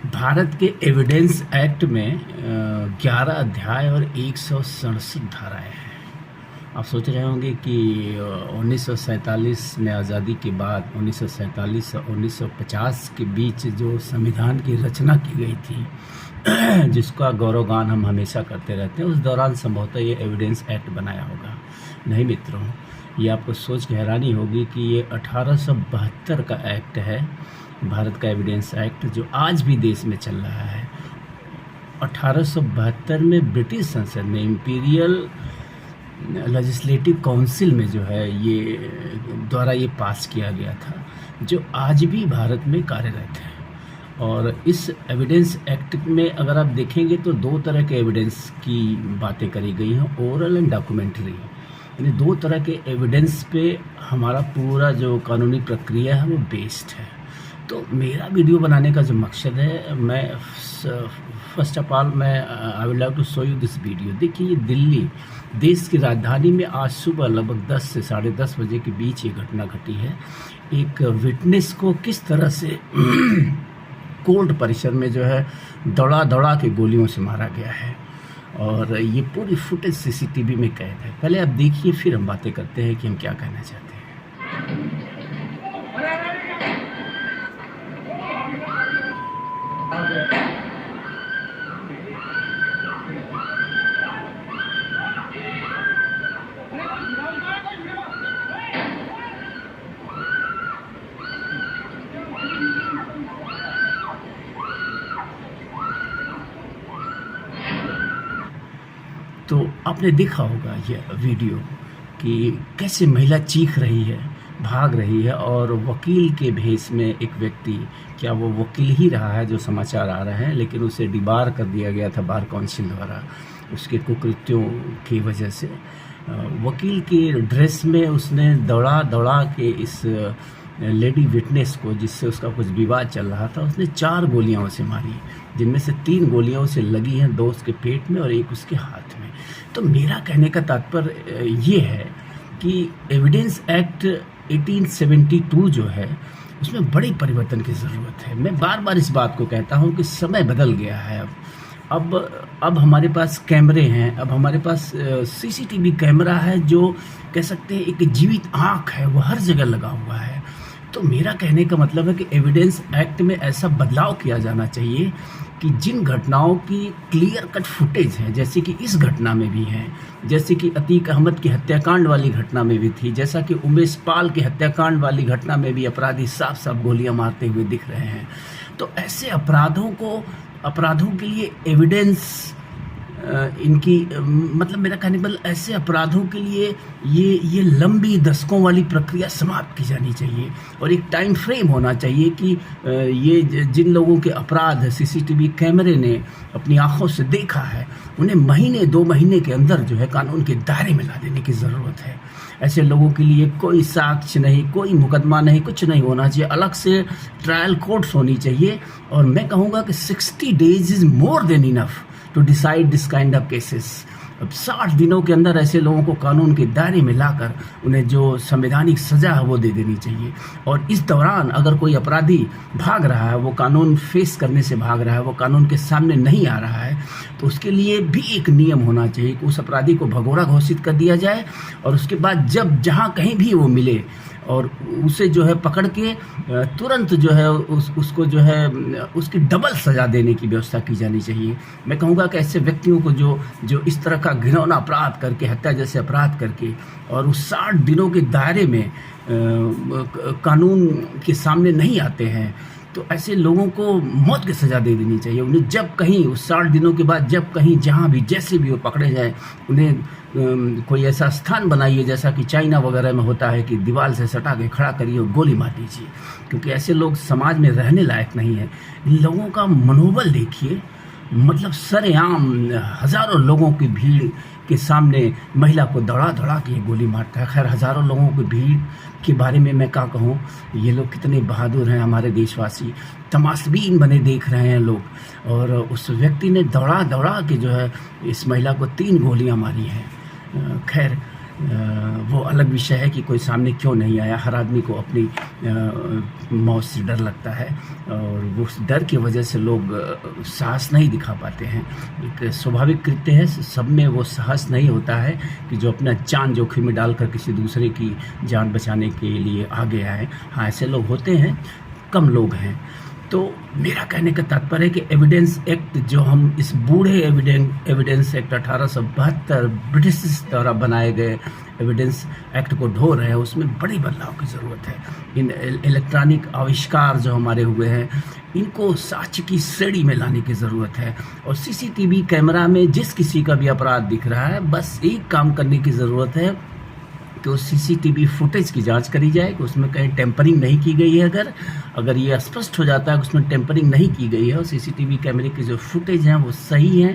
भारत के evidence act में 11 अध्याय और 167 धाराएं हैं। आप सोच रहे होंगे कि 1947 में आज़ादी के बाद 1947 और 1950 के बीच जो संविधान की रचना की गई थी जिसका गौरवगान हम हमेशा करते रहते हैं, उस दौरान संभवतः ये एविडेंस एक्ट बनाया होगा। नहीं मित्रों, ये आपको सोच के हैरानी होगी कि ये 1872 का एक्ट है, भारत का एविडेंस एक्ट, जो आज भी देश में चल रहा है। 1872 में ब्रिटिश संसद में इंपीरियल लेजिस्लेटिव काउंसिल में जो है ये द्वारा ये पास किया गया था, जो आज भी भारत में कार्यरत है। और इस एविडेंस एक्ट में अगर आप देखेंगे तो दो तरह के एविडेंस की बातें करी गई हैं, ओरल एंड डॉक्यूमेंट्री। यानी दो तरह के एविडेंस पे हमारा पूरा जो कानूनी प्रक्रिया है वो बेस्ड है। तो मेरा वीडियो बनाने का जो मकसद है, मैं first of all I would like to show you this video. देखिए, ये दिल्ली देश की राजधानी में आज सुबह लगभग 10 से 10:30 बजे के बीच ये घटना घटी है। एक विटनेस को किस तरह से कोर्ट परिसर में जो है दौड़ा के गोलियों से मारा गया है, और ये पूरी फुटेज सीसीटीवी में कैद है। पहले आप देखिए, फिर हम बातें करते हैं कि हम क्या कहना चाहते हैं। तो आपने देखा होगा ये वीडियो कि कैसे महिला चीख रही है, भाग रही है, और वकील के भेष में एक व्यक्ति, क्या वो वकील ही रहा है जो समाचार आ रहे हैं, लेकिन उसे डिबार कर दिया गया था बार काउंसिल द्वारा उसके कुकृत्यों की वजह से। वकील की ड्रेस में उसने दौड़ा के इस लेडी विटनेस को, जिससे उसका कुछ विवाद चल रहा था, उसने 4 गोलियां उसे मारी, जिनमें से 3 गोलियां उसे लगी हैं, 2 उसके पेट में और 1 उसके हाथ में। तो मेरा कहने का तात्पर्य ये है कि एविडेंस एक्ट 1872 जो है, उसमें बड़े परिवर्तन की ज़रूरत है। मैं बार बार इस बात को कहता हूँ कि समय बदल गया है। अब हमारे पास कैमरे हैं, अब हमारे पास सीसीटीवी कैमरा है, जो कह सकते हैं एक जीवित आँख है, वो हर जगह लगा हुआ है। तो मेरा कहने का मतलब है कि एविडेंस एक्ट में ऐसा बदलाव किया जाना चाहिए कि जिन घटनाओं की क्लियर कट फुटेज है, जैसे कि इस घटना में भी है, जैसे कि अतीक अहमद की हत्याकांड वाली घटना में भी थी, जैसा कि उमेश पाल की हत्याकांड वाली घटना में भी अपराधी साफ साफ गोलियां मारते हुए दिख रहे हैं। तो ऐसे अपराधों के लिए एविडेंस इनकी मतलब मेरा कहने पर ऐसे अपराधों के लिए ये लंबी दशकों वाली प्रक्रिया समाप्त की जानी चाहिए, और एक टाइम फ्रेम होना चाहिए कि ये जिन लोगों के अपराध सीसीटीवी कैमरे ने अपनी आंखों से देखा है, उन्हें महीने 2 महीने के अंदर जो है कानून के दायरे में ला देने की ज़रूरत है। ऐसे लोगों के लिए कोई साक्ष्य नहीं, कोई मुकदमा नहीं, कुछ नहीं होना चाहिए। अलग से ट्रायल कोर्ट्स होनी चाहिए, और मैं कहूँगा कि 60 days is more than enough to decide this kind of cases. अब 60 दिनों के अंदर ऐसे लोगों को कानून के दायरे में लाकर उन्हें जो संवैधानिक सज़ा है वो दे देनी चाहिए। और इस दौरान अगर कोई अपराधी भाग रहा है, वो कानून फेस करने से भाग रहा है, वो कानून के सामने नहीं आ रहा है, तो उसके लिए भी एक नियम होना चाहिए कि उस अपराधी को भगोड़ा घोषित कर दिया जाए, और उसके बाद जब जहाँ कहीं भी वो मिले और उसे जो है पकड़ के तुरंत जो है उसको जो है उसकी डबल सज़ा देने की व्यवस्था की जानी चाहिए। मैं कहूँगा कि ऐसे व्यक्तियों को जो इस तरह का घिनौना अपराध करके, हत्या जैसे अपराध करके, और उस 60 दिनों के दायरे में कानून के सामने नहीं आते हैं, तो ऐसे लोगों को मौत की सज़ा दे देनी चाहिए। उन्हें जब कहीं उस 60 दिनों के बाद जब कहीं जहाँ भी जैसे भी वो पकड़े जाए, उन्हें कोई ऐसा स्थान बनाइए जैसा कि चाइना वगैरह में होता है कि दीवार से सटा के खड़ा करिए और गोली मार दीजिए, क्योंकि ऐसे लोग समाज में रहने लायक नहीं है। इन लोगों का मनोबल देखिए, मतलब सरेआम हज़ारों लोगों की भीड़ के सामने महिला को दौड़ा के गोली मारता है। खैर, हज़ारों लोगों की भीड़ के बारे में मैं क्या कहूँ, ये लोग कितने बहादुर हैं हमारे देशवासी, तमाशबीन बने देख रहे हैं लोग। और उस व्यक्ति ने दौड़ा के जो है इस महिला को 3 गोलियां मारी हैं। खैर, वो अलग विषय है कि कोई सामने क्यों नहीं आया। हर आदमी को अपनी मौत से डर लगता है और वो उस डर की वजह से लोग साहस नहीं दिखा पाते हैं। एक स्वाभाविक कृत्य है, सब में वो साहस नहीं होता है कि जो अपना जान जोखिम में डालकर किसी दूसरे की जान बचाने के लिए आगे आए। हाँ, ऐसे लोग होते हैं, कम लोग हैं। तो मेरा कहने का तात्पर्य है कि एविडेंस एक्ट, जो हम इस बूढ़े एविडेंस एक्ट 1872 ब्रिटिश द्वारा बनाए गए एविडेंस एक्ट को ढो रहे हैं, उसमें बड़ी बदलाव की ज़रूरत है। इन इलेक्ट्रॉनिक आविष्कार जो हमारे हुए हैं, इनको साक्ष्य की श्रेणी में लाने की ज़रूरत है। और सीसीटीवी कैमरा में जिस किसी का भी अपराध दिख रहा है, बस एक काम करने की ज़रूरत है कि उस सीसीटीवी फुटेज की जांच करी जाए कि उसमें कहीं टेम्परिंग नहीं की गई है। अगर ये स्पष्ट हो जाता है कि उसमें टेम्परिंग नहीं की गई है और सीसीटीवी कैमरे की जो फुटेज हैं वो सही हैं,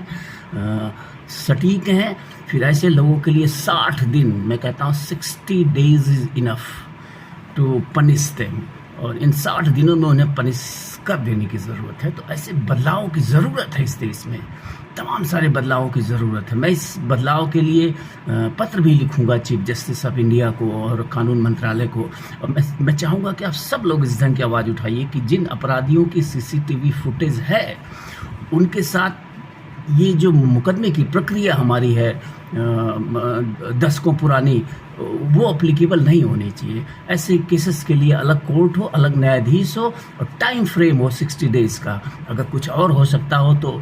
सटीक हैं, फिर ऐसे लोगों के लिए 60 दिन, मैं कहता हूँ 60 days is enough to punish them, और इन 60 दिनों में उन्हें पनिश कर देने की ज़रूरत है। तो ऐसे बदलाव की ज़रूरत है इस देश में, तमाम सारे बदलावों की ज़रूरत है। मैं इस बदलाव के लिए पत्र भी लिखूंगा चीफ जस्टिस ऑफ इंडिया को और कानून मंत्रालय को। और मैं चाहूँगा कि आप सब लोग इस ढंग की आवाज़ उठाइए कि जिन अपराधियों की सीसीटीवी फुटेज है, उनके साथ ये जो मुकदमे की प्रक्रिया हमारी है दशकों पुरानी, वो अप्लीकेबल नहीं होनी चाहिए। ऐसे केसेस के लिए अलग कोर्ट हो, अलग न्यायाधीश हो और टाइम फ्रेम हो 60 डेज़ का। अगर कुछ और हो सकता हो तो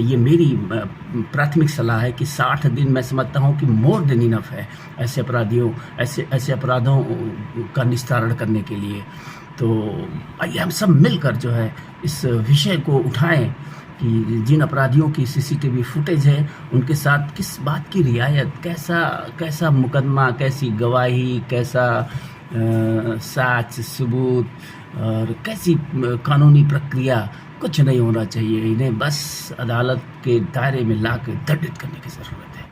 ये मेरी प्राथमिक सलाह है कि 60 दिन मैं समझता हूँ कि मोर देन इनफ है ऐसे अपराधों का निस्तारण करने के लिए। तो आइए हम सब मिलकर जो है इस विषय को उठाएं कि जिन अपराधियों की सीसीटीवी फुटेज है, उनके साथ किस बात की रियायत, कैसा मुकदमा, कैसी गवाही, कैसा साक्ष्य सबूत और कैसी कानूनी प्रक्रिया, कुछ नहीं होना चाहिए। इन्हें बस अदालत के दायरे में ला के दंडित करने की ज़रूरत है।